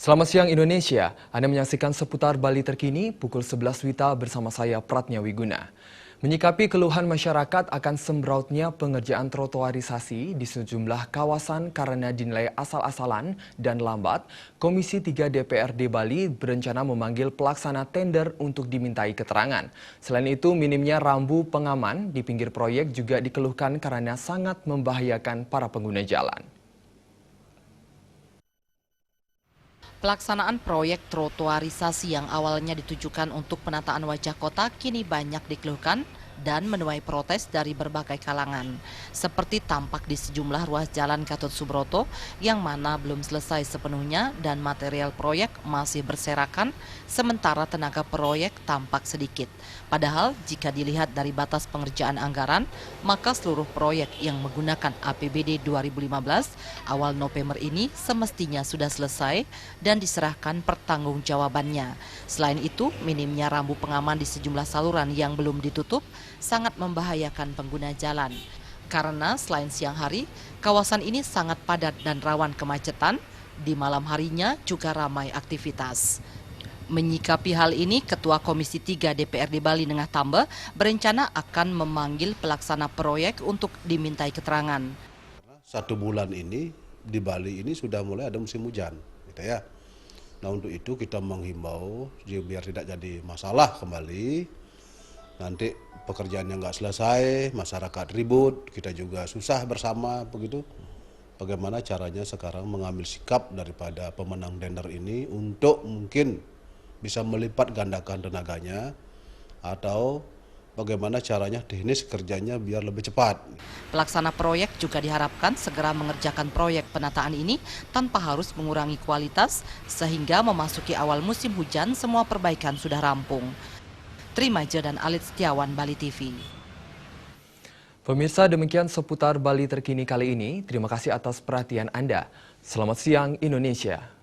Selamat siang Indonesia, Anda menyaksikan seputar Bali terkini pukul 11 WITA bersama saya Pratnya Wiguna. Menyikapi keluhan masyarakat akan sembrautnya pengerjaan trotoarisasi di sejumlah kawasan karena dinilai asal-asalan dan lambat, Komisi 3 DPRD Bali berencana memanggil pelaksana tender untuk dimintai keterangan. Selain itu, minimnya rambu pengaman di pinggir proyek juga dikeluhkan karena sangat membahayakan para pengguna jalan. Pelaksanaan proyek trotoarisasi yang awalnya ditujukan untuk penataan wajah kota kini banyak dikeluhkan dan menuai protes dari berbagai kalangan. Seperti tampak di sejumlah ruas jalan Gatot Subroto yang mana belum selesai sepenuhnya dan material proyek masih berserakan, sementara tenaga proyek tampak sedikit. Padahal jika dilihat dari batas pengerjaan anggaran, maka seluruh proyek yang menggunakan APBD 2015 awal November ini semestinya sudah selesai dan diserahkan pertanggungjawabannya. Selain itu, minimnya rambu pengaman di sejumlah saluran yang belum ditutup sangat membahayakan pengguna jalan. Karena selain siang hari, kawasan ini sangat padat dan rawan kemacetan, di malam harinya juga ramai aktivitas. Menyikapi hal ini, Ketua Komisi 3 DPRD Bali Nengah Tambe berencana akan memanggil pelaksana proyek untuk dimintai keterangan. 1 bulan ini di Bali ini sudah mulai ada musim hujan, gitu ya. Nah untuk itu kita menghimbau biar tidak jadi masalah kembali. Nanti pekerjaannya nggak selesai, masyarakat ribut, kita juga susah bersama begitu. Bagaimana caranya sekarang mengambil sikap daripada pemenang tender ini untuk mungkin bisa melipat gandakan tenaganya atau bagaimana caranya teknis kerjanya biar lebih cepat. Pelaksana proyek juga diharapkan segera mengerjakan proyek penataan ini tanpa harus mengurangi kualitas sehingga memasuki awal musim hujan semua perbaikan sudah rampung. Trimaja dan Alit Setiawan, Bali TV. Pemirsa, demikian seputar Bali terkini kali ini. Terima kasih atas perhatian Anda. Selamat siang Indonesia.